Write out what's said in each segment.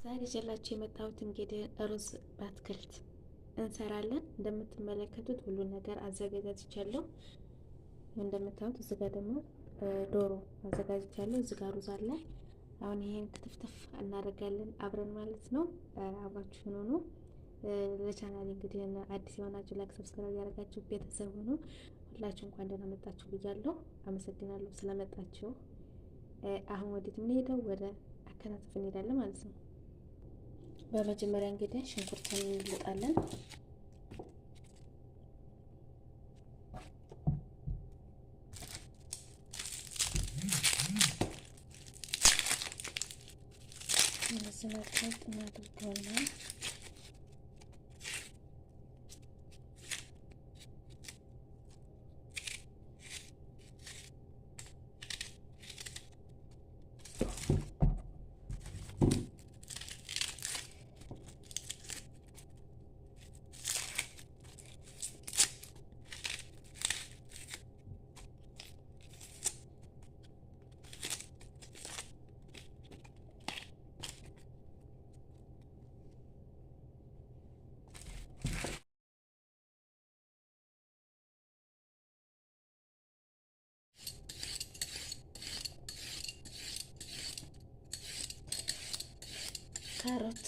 ዛሬ ይዤላችሁ የመጣሁት እንግዲህ ሩዝ በአትክልት እንሰራለን። እንደምትመለከቱት ሁሉን ነገር አዘጋጅቻለሁ። እንደምታዩት እዚህ ጋር ደግሞ ዶሮ አዘጋጅቻለሁ። እዚህ ጋር ሩዝ አለ። አሁን ይሄን ክትፍትፍ እናደርጋለን አብረን ማለት ነው። አብራችሁን ሆኑ። ለቻናሌ እንግዲህ አዲስ የሆናችሁ ላይክ፣ ሰብስክራይብ ያደረጋችሁ ቤተሰብ ሆኑ። ሁላችሁ እንኳን ደህና መጣችሁ ብያለሁ። አመሰግናለሁ ስለመጣችሁ። አሁን ወዴት የምንሄደው? ወደ አከታተፍ እንሄዳለን ማለት ነው። በመጀመሪያ እንግዲህ ሽንኩርቱን እንልጣለን። እነዚህ መጥፋት እናድርገዋለን። ካሮት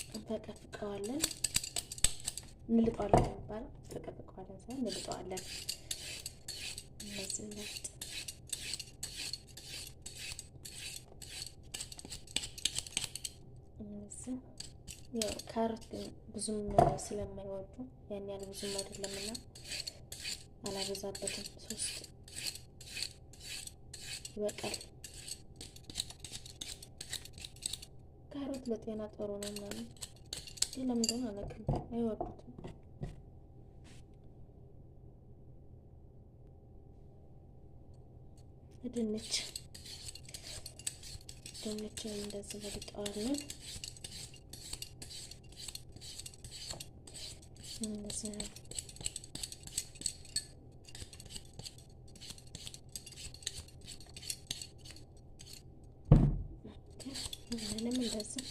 እንፈቀፍቀዋለን። እንልጠዋለን የሚባለው እንፈቀፍቀዋለን ሳይሆን እንልጠዋለን። እነዚህ ምርጥ እነዚህ ያው ካሮት ብዙም ስለማይወዱ ያን ያህል ብዙም አይደለምና አላበዛበትም። 3 ይበቃል። ካሮት ለጤና ጥሩ ነው ምናምን ግን ለምንድነው አላውቅም፣ አይወዱትም። ድንች እንደዚህ በልጠዋለን። እንደዚህ ምንም እንደዚህ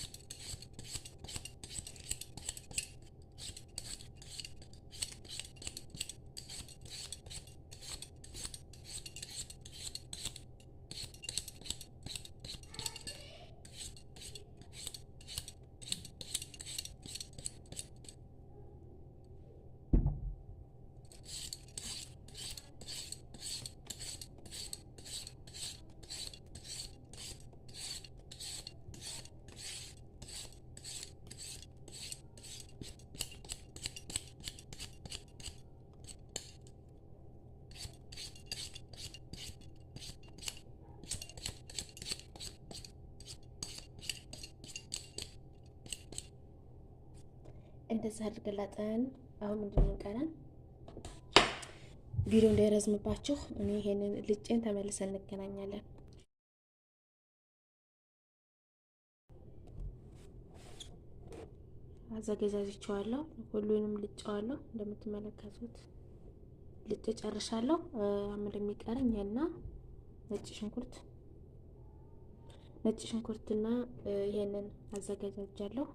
እንደዚህ አድርገላጠን። አሁን ምንድነው ቀረን? ቪዲዮ እንዳይረዝምባችሁ እኔ ይሄንን ልጬን ተመልሰን እንገናኛለን። አዘገጃጅቼዋለሁ። ሁሉንም ልጬዋለሁ። እንደምትመለከቱት ልጬ ጨርሻለሁ። ምን እንደሚቀረኝ እና ነጭ ሽንኩርትና ይሄንን አዘገጃጃለሁ።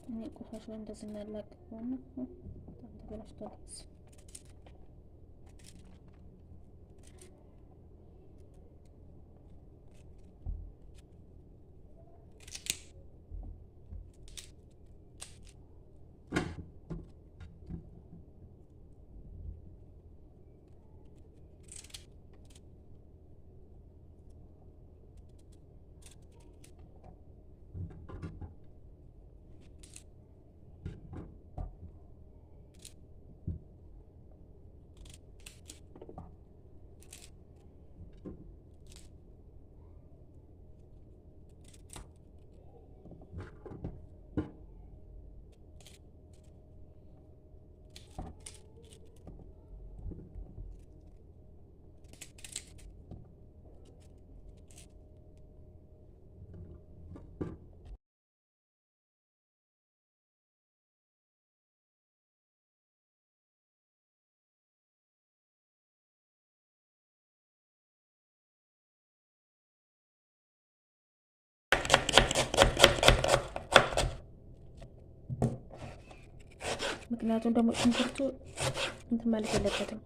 እኔ ቆሻሻ እንደዚህ እናላቅቀው ነው። በጣም ተበላሽቷል። ምክንያቱም ደግሞ ሽንኩርቱ እንትን ማለት የለበትም።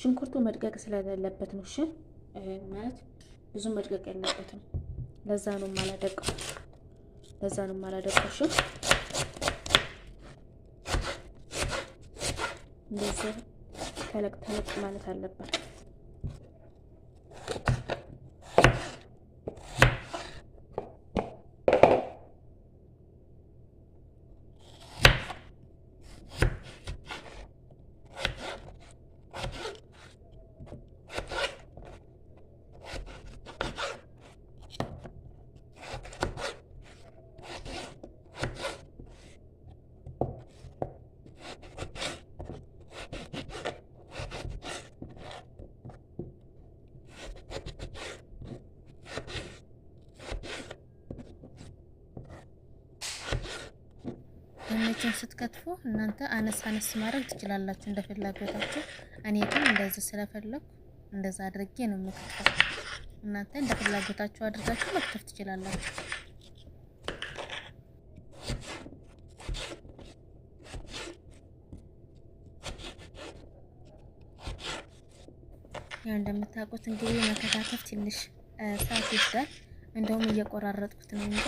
ሽንኩርቱ መድቀቅ ስለሌለበት ነው። እሺ ማለት ብዙ መድቀቅ የለበትም። ለዛ ነው የማላደቀው። እሺ እንደዚህ ተለቅ ተለቅ ማለት አለበት። ድንችን ስትከትፉ እናንተ አነስ አነስ ማድረግ ትችላላችሁ እንደ ፍላጎታችሁ። እኔ ግን እንደዚህ ስለፈለኩ እንደዛ አድርጌ ነው የምከትፈው። እናንተ እንደ ፍላጎታችሁ አድርጋችሁ መክተፍ ትችላላችሁ። ያው እንደምታውቁት እንግዲህ መከታተፍ ትንሽ ሰዓት ይወስዳል። እንደውም እየቆራረጥኩት ነው እንጂ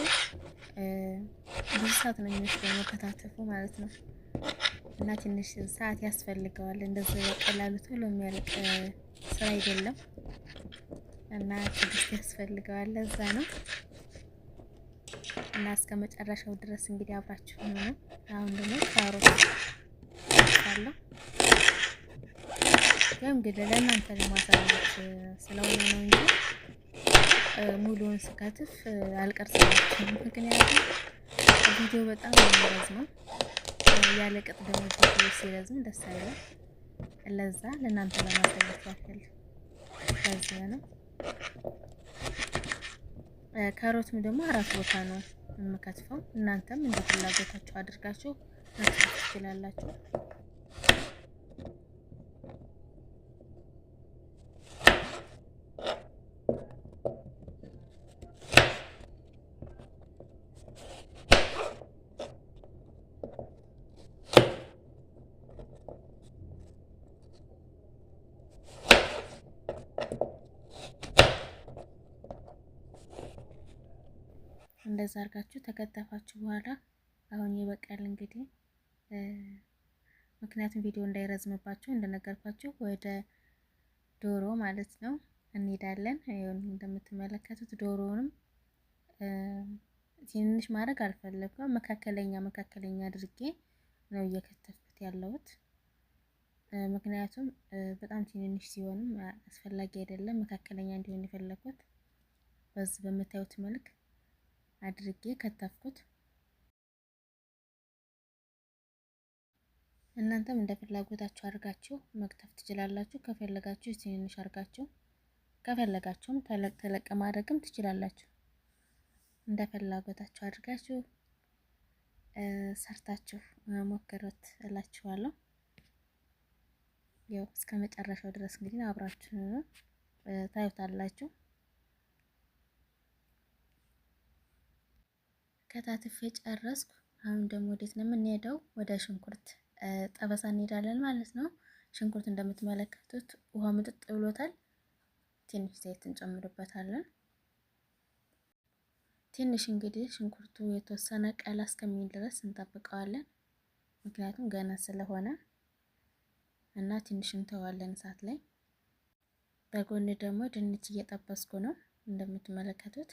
ብዙ ሰዓት ነው የሚወስደው መከታተፉ ማለት ነው። እና ትንሽ ሰዓት ያስፈልገዋል። እንደዚህ በቀላሉ ቶሎ የሚያልቅ ስራ አይደለም እና ትዕግስት ያስፈልገዋል። ለዛ ነው እና እስከ መጨረሻው ድረስ እንግዲህ አብራችሁ ነው። አሁን ደግሞ ካሮት አለ ያው እንግዲህ ለእናንተ ለማሳየት ስለሆነ ነው እንጂ ሙሉውን ስከትፍ አልቀርጽላችሁም። ምክንያቱም ቪዲዮ በጣም የሚረዝመው ያለ ቅጥ ደግሞ ቪዲዮ ሲረዝም ደስ አይልም። ለዛ ለእናንተ ለማሳየት ያክል ለዚህ ነው። ካሮትም ደግሞ 4 ቦታ ነው የምከትፈው። እናንተም እንደ ፍላጎታችሁ አድርጋችሁ መክተፍ ትችላላችሁ። እንደዛ አድርጋችሁ ተከተፋችሁ በኋላ አሁን ይበቃል እንግዲህ ምክንያቱም ቪዲዮ እንዳይረዝምባችሁ እንደነገርኳችሁ ወደ ዶሮ ማለት ነው እንሄዳለን። ይሁን እንደምትመለከቱት ዶሮውንም ትንሽ ማድረግ አልፈለኩም። መካከለኛ አድርጌ ነው እየከተፍኩት ያለሁት። ምክንያቱም በጣም ትንንሽ ሲሆንም አስፈላጊ አይደለም። መካከለኛ እንዲሆን የፈለኩት በዚህ በምታዩት መልክ አድርጌ ከተፍኩት። እናንተም እንደ ፍላጎታችሁ አድርጋችሁ መክተፍ ትችላላችሁ። ከፈለጋችሁ ትንንሽ አድርጋችሁ ከፈለጋችሁም ተለቅ ተለቅ ማድረግም ትችላላችሁ። እንደ ፍላጎታችሁ አድርጋችሁ ሰርታችሁ ሞክሩት እላችኋለሁ። ያው እስከ መጨረሻው ድረስ እንግዲህ አብራችሁ ታዩታላችሁ። ከታትፌ ጨረስኩ። አሁን ደግሞ ወዴት ነው የምንሄደው? ወደ ሽንኩርት ጠበሳ እንሄዳለን ማለት ነው። ሽንኩርት እንደምትመለከቱት ውሃ ምጥጥ ብሎታል። ትንሽ ዘይት እንጨምርበታለን። ትንሽ እንግዲህ ሽንኩርቱ የተወሰነ ቀላ እስከሚል ድረስ እንጠብቀዋለን። ምክንያቱም ገና ስለሆነ እና ትንሽ እንተዋለን እሳት ላይ። በጎን ደግሞ ድንች እየጠበስኩ ነው እንደምትመለከቱት።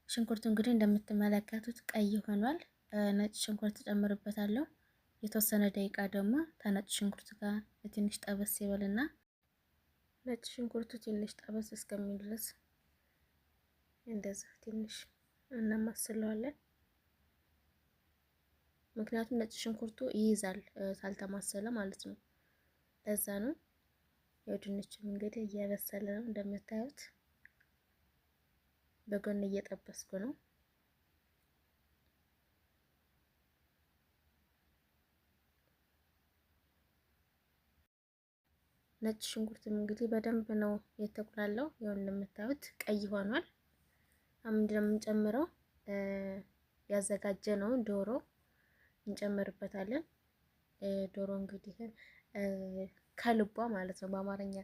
ሽንኩርቱ እንግዲህ እንደምትመለከቱት ቀይ ሆኗል። ነጭ ሽንኩርት ጨምርበታለሁ። የተወሰነ ደቂቃ ደግሞ ከነጭ ሽንኩርት ጋር ትንሽ ጠበስ ይበልና ነጭ ሽንኩርቱ ትንሽ ጠበስ እስከሚል ድረስ እንደዛ ትንሽ እናማስለዋለን። ምክንያቱም ነጭ ሽንኩርቱ ይይዛል ሳልተማሰለ ማለት ነው። ለዛ ነው። ያው ድንቹም እንግዲህ እየበሰለ ነው እንደምታዩት። በጎን እየጠበስኩ ነው። ነጭ ሽንኩርትም እንግዲህ በደንብ ነው የተቁላለው። ያው እንደምታዩት ቀይ ሆኗል። አሁን ምንድነው የምንጨምረው? ያዘጋጀነውን ዶሮ እንጨምርበታለን። ዶሮ እንግዲህ ከልቧ ማለት ነው በአማርኛ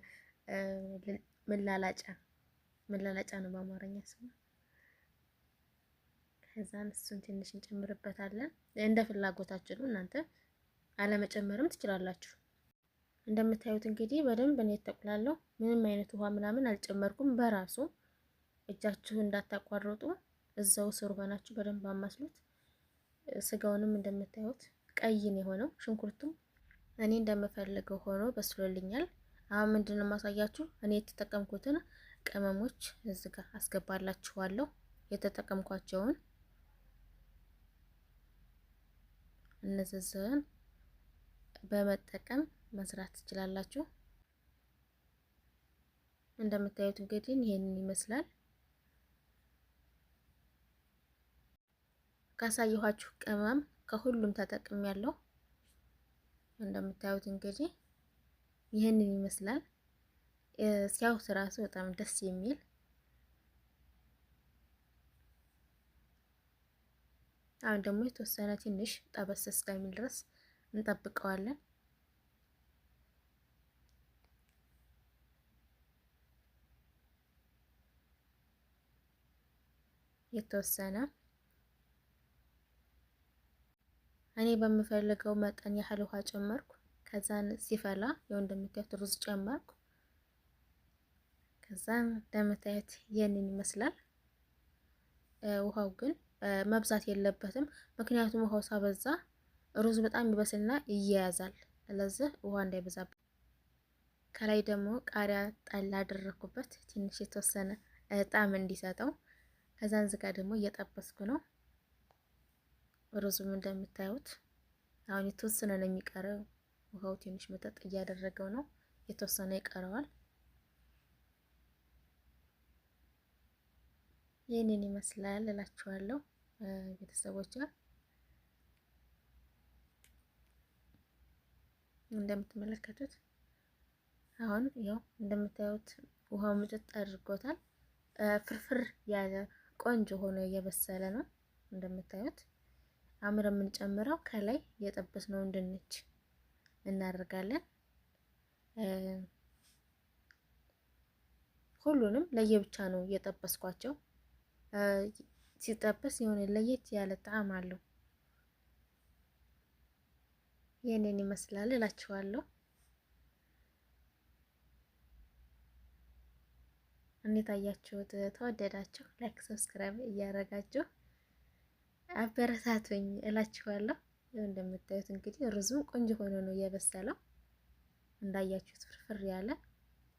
መላላጫ ነው በአማርኛ ስሙ። ከዛን እሱን ትንሽ እንጨምርበታለን። እንደ ፍላጎታችሁ ነው። እናንተ አለመጨመርም ትችላላችሁ። እንደምታዩት እንግዲህ በደንብ ነው የተቁላለው። ምንም አይነት ውሃ ምናምን አልጨመርኩም። በራሱ እጃችሁ እንዳታቋርጡ እዛው ስር ሆናችሁ በደንብ አማስሉት። ስጋውንም እንደምታዩት ቀይ ነው የሆነው። ሽንኩርቱም እኔ እንደምፈልገው ሆኖ በስሎልኛል። አሁን ምንድነው የማሳያችሁ እኔ የተጠቀምኩትን ቅመሞች እዚህ ጋር አስገባላችኋለሁ። የተጠቀምኳቸውን እነዚህን በመጠቀም መስራት ትችላላችሁ። እንደምታዩት እንግዲህ ይሄንን ይመስላል። ካሳየኋችሁ ቅመም ከሁሉም ተጠቅሜያለሁ። እንደምታዩት እንግዲህ ይሄንን ይመስላል። ሲያዩት ራሱ በጣም ደስ የሚል አሁን ደግሞ የተወሰነ ትንሽ ጠበስ እስከሚል ድረስ እንጠብቀዋለን። የተወሰነ እኔ በምፈልገው መጠን ያህል ውሃ ጨመርኩ። ከዛን ሲፈላ ያው እንደምታዩት ሩዝ ጨመርኩ። ከዛን እንደምታዩት ይሄንን ይመስላል። ውሃው ግን መብዛት የለበትም። ምክንያቱም ውሃው ሳበዛ ሩዝ በጣም ይበስልና ይያያዛል። ስለዚህ ውሃ እንዳይበዛበት። ከላይ ደግሞ ቃሪያ ጣል አደረኩበት ትንሽ የተወሰነ ጣዕም እንዲሰጠው። ከዛን ዝጋ ደግሞ እየጠበስኩ ነው። ሩዙም እንደምታዩት አሁን የተወሰነ ነው የሚቀረው። ውሃው ትንሽ መጠጥ እያደረገው ነው። የተወሰነ ይቀረዋል። ይህንን ይመስላል እላችኋለሁ ቤተሰቦች። እንደምትመለከቱት አሁን ያው እንደምታዩት ውሃው ምጥጥ አድርጎታል። ፍርፍር ያለ ቆንጆ ሆኖ እየበሰለ ነው እንደምታዩት። አምር የምንጨምረው ከላይ የጠበስነውን ድንች እናደርጋለን። ሁሉንም ለየብቻ ነው የጠበስኳቸው። ሲጠበስ የሆነ ለየት ያለ ጣዕም አለው። ይሄንን ይመስላል እላችኋለሁ። እንዴት አያችሁት? ተወደዳችሁ? ላይክ ሰብስክራይብ እያደረጋችሁ አበረታቱኝ እላችኋለሁ። እንደምታዩት እንግዲህ ሩዙ ቆንጆ ሆኖ ነው የበሰለው። እንዳያችሁት ፍርፍር ያለ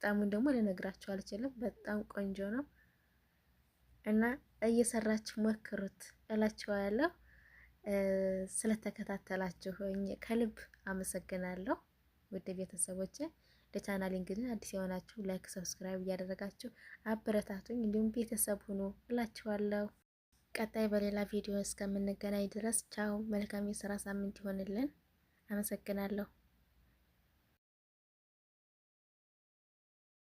ጣዕሙን ደግሞ ልነግራችሁ አልችልም። በጣም ቆንጆ ነው እና እየሰራችሁ ሞክሩት እላችኋለሁ። ስለተከታተላችሁኝ ከልብ አመሰግናለሁ ውድ ቤተሰቦቼ። ለቻናሌ እንግዲህ አዲስ የሆናችሁ ላይክ ሰብስክራይብ እያደረጋችሁ አበረታቱኝ፣ እንዲሁም ቤተሰብ ሁኑ እላችኋለሁ። ቀጣይ በሌላ ቪዲዮ እስከምንገናኝ ድረስ ቻው። መልካም የስራ ሳምንት ይሆንልን። አመሰግናለሁ።